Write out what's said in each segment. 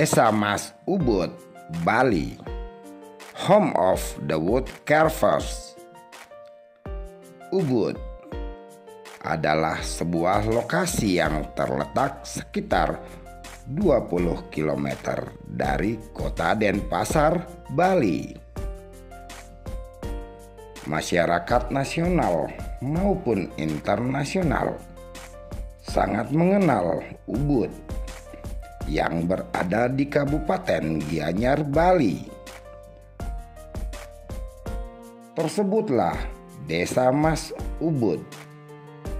Desa Mas Ubud, Bali, home of the wood carvers. Ubud adalah sebuah lokasi yang terletak sekitar 20 km dari kota Denpasar, Bali. Masyarakat nasional maupun internasional sangat mengenal Ubud yang berada di Kabupaten Gianyar, Bali. Tersebutlah Desa Mas Ubud,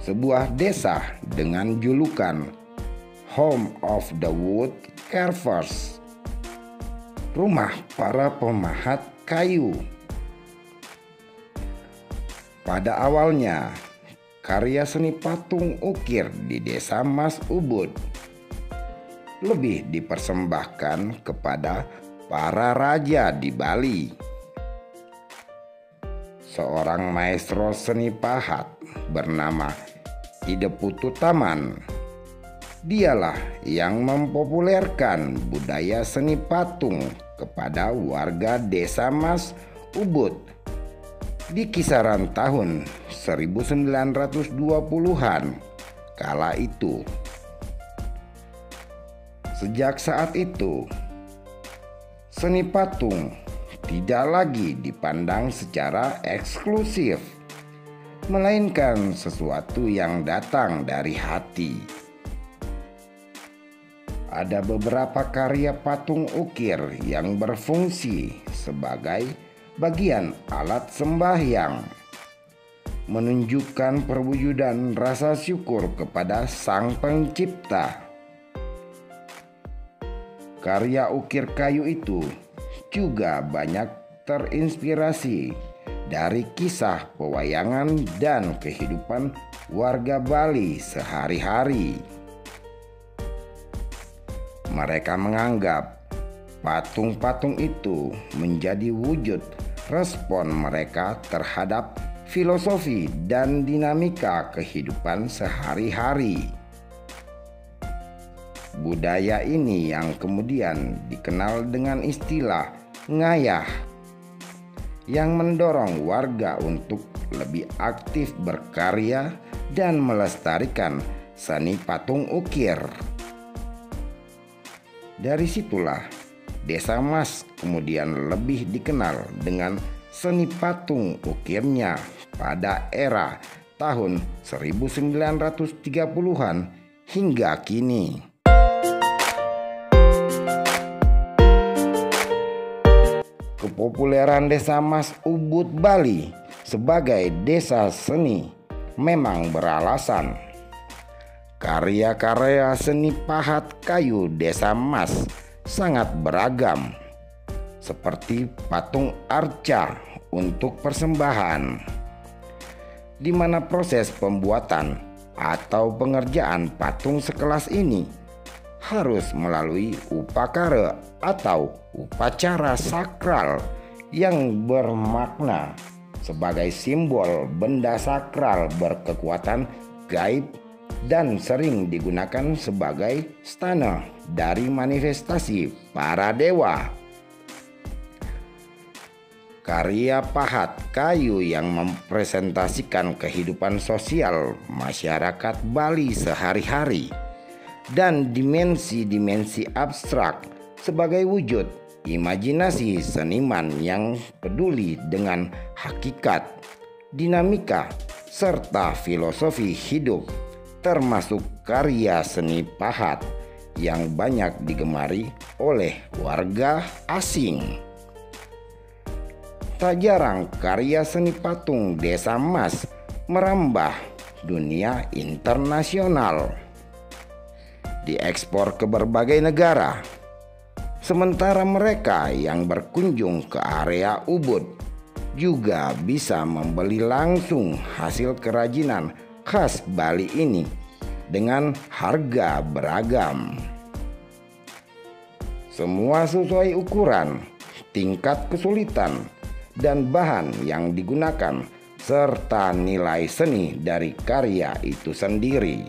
sebuah desa dengan julukan Home of the Wood Carvers, rumah para pemahat kayu. Pada awalnya, karya seni patung ukir di Desa Mas Ubud lebih dipersembahkan kepada para raja di Bali. Seorang maestro seni pahat bernama Ideputu Taman, dialah yang mempopulerkan budaya seni patung kepada warga Desa Mas Ubud di kisaran tahun 1920-an kala itu. Sejak saat itu, seni patung tidak lagi dipandang secara eksklusif, melainkan sesuatu yang datang dari hati. Ada beberapa karya patung ukir yang berfungsi sebagai bagian alat sembahyang, menunjukkan perwujudan rasa syukur kepada Sang Pencipta. Karya ukir kayu itu juga banyak terinspirasi dari kisah pewayangan dan kehidupan warga Bali sehari-hari. Mereka menganggap patung-patung itu menjadi wujud respon mereka terhadap filosofi dan dinamika kehidupan sehari-hari. Budaya ini yang kemudian dikenal dengan istilah ngayah, yang mendorong warga untuk lebih aktif berkarya dan melestarikan seni patung ukir. Dari situlah Desa Mas kemudian lebih dikenal dengan seni patung ukirnya pada era tahun 1930-an hingga kini. Kepopuleran Desa Mas Ubud Bali sebagai desa seni memang beralasan. Karya-karya seni pahat kayu Desa Mas sangat beragam, seperti patung arca untuk persembahan, di mana proses pembuatan atau pengerjaan patung sekelas ini harus melalui upakara atau upacara sakral yang bermakna sebagai simbol benda sakral berkekuatan gaib dan sering digunakan sebagai stana dari manifestasi para dewa. Karya pahat kayu yang mempresentasikan kehidupan sosial masyarakat Bali sehari-hari dan dimensi-dimensi abstrak sebagai wujud imajinasi seniman yang peduli dengan hakikat, dinamika, serta filosofi hidup, termasuk karya seni pahat yang banyak digemari oleh warga asing. Tak jarang karya seni patung Desa Mas merambah dunia internasional, diekspor ke berbagai negara. Sementara mereka yang berkunjung ke area Ubud juga bisa membeli langsung hasil kerajinan khas Bali ini dengan harga beragam. Semua sesuai ukuran, tingkat kesulitan, dan bahan yang digunakan, serta nilai seni dari karya itu sendiri.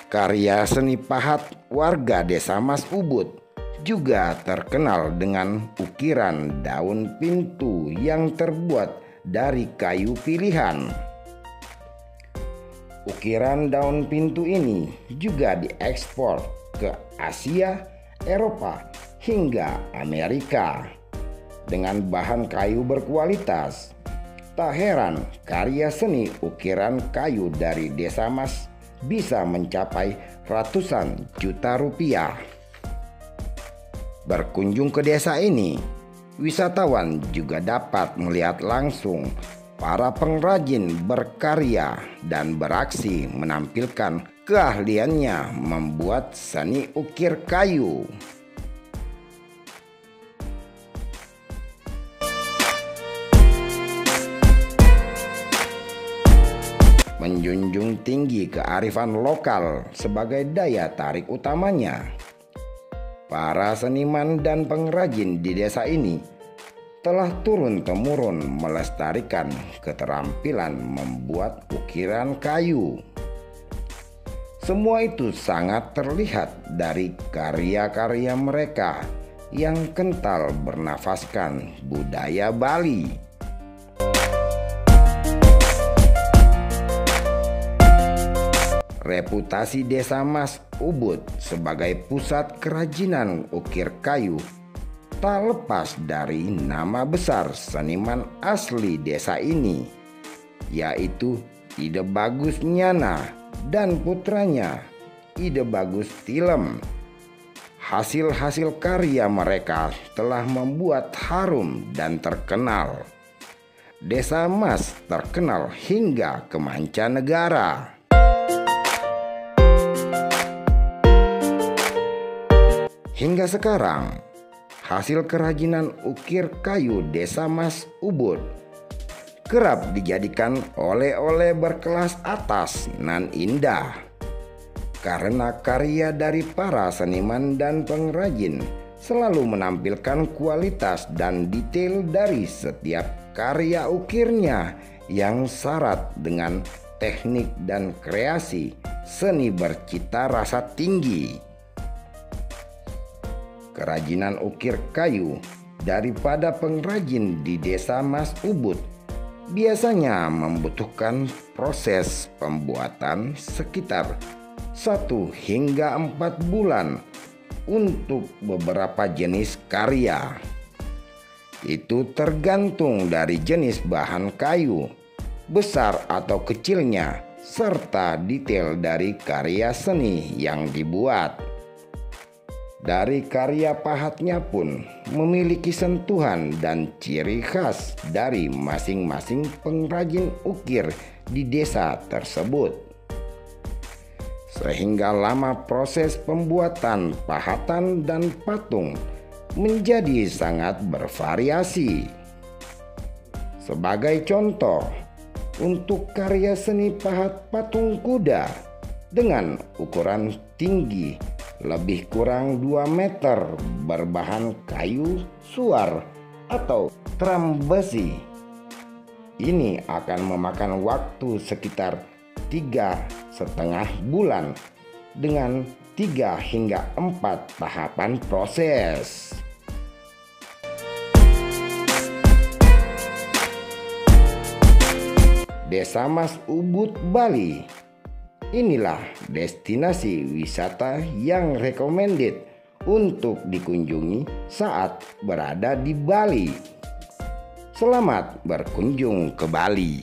Karya seni pahat warga Desa Mas Ubud juga terkenal dengan ukiran daun pintu yang terbuat dari kayu pilihan. Ukiran daun pintu ini juga diekspor ke Asia, Eropa, hingga Amerika. Dengan bahan kayu berkualitas, tak heran karya seni ukiran kayu dari Desa Mas bisa mencapai ratusan juta rupiah. Berkunjung ke desa ini, wisatawan juga dapat melihat langsung para pengrajin berkarya dan beraksi menampilkan keahliannya membuat seni ukir kayu. Menjunjung tinggi kearifan lokal sebagai daya tarik utamanya, para seniman dan pengrajin di desa ini telah turun-temurun melestarikan keterampilan membuat ukiran kayu. Semua itu sangat terlihat dari karya-karya mereka yang kental bernafaskan budaya Bali. Reputasi Desa Mas Ubud sebagai pusat kerajinan ukir kayu tak lepas dari nama besar seniman asli desa ini, yaitu Ide Bagus Nyana dan putranya Ide Bagus Tilem. Hasil-hasil karya mereka telah membuat harum dan terkenal. Desa Mas terkenal hingga ke mancanegara. Hingga sekarang, hasil kerajinan ukir kayu Desa Mas Ubud kerap dijadikan oleh-oleh berkelas atas nan indah. Karena karya dari para seniman dan pengrajin selalu menampilkan kualitas dan detail dari setiap karya ukirnya yang syarat dengan teknik dan kreasi seni bercita rasa tinggi. Kerajinan ukir kayu daripada pengrajin di Desa Mas Ubud biasanya membutuhkan proses pembuatan sekitar 1 hingga 4 bulan untuk beberapa jenis karya. Itu tergantung dari jenis bahan kayu, besar atau kecilnya, serta detail dari karya seni yang dibuat. Dari karya pahatnya pun memiliki sentuhan dan ciri khas dari masing-masing pengrajin ukir di desa tersebut. Sehingga lama proses pembuatan pahatan dan patung menjadi sangat bervariasi. Sebagai contoh, untuk karya seni pahat patung kuda dengan ukuran tinggi lebih kurang 2 meter berbahan kayu suar atau tram besi, ini akan memakan waktu sekitar 3,5 bulan dengan 3 hingga 4 tahapan proses. Desa Mas Ubud, Bali. Inilah destinasi wisata yang recommended untuk dikunjungi saat berada di Bali. Selamat berkunjung ke Bali.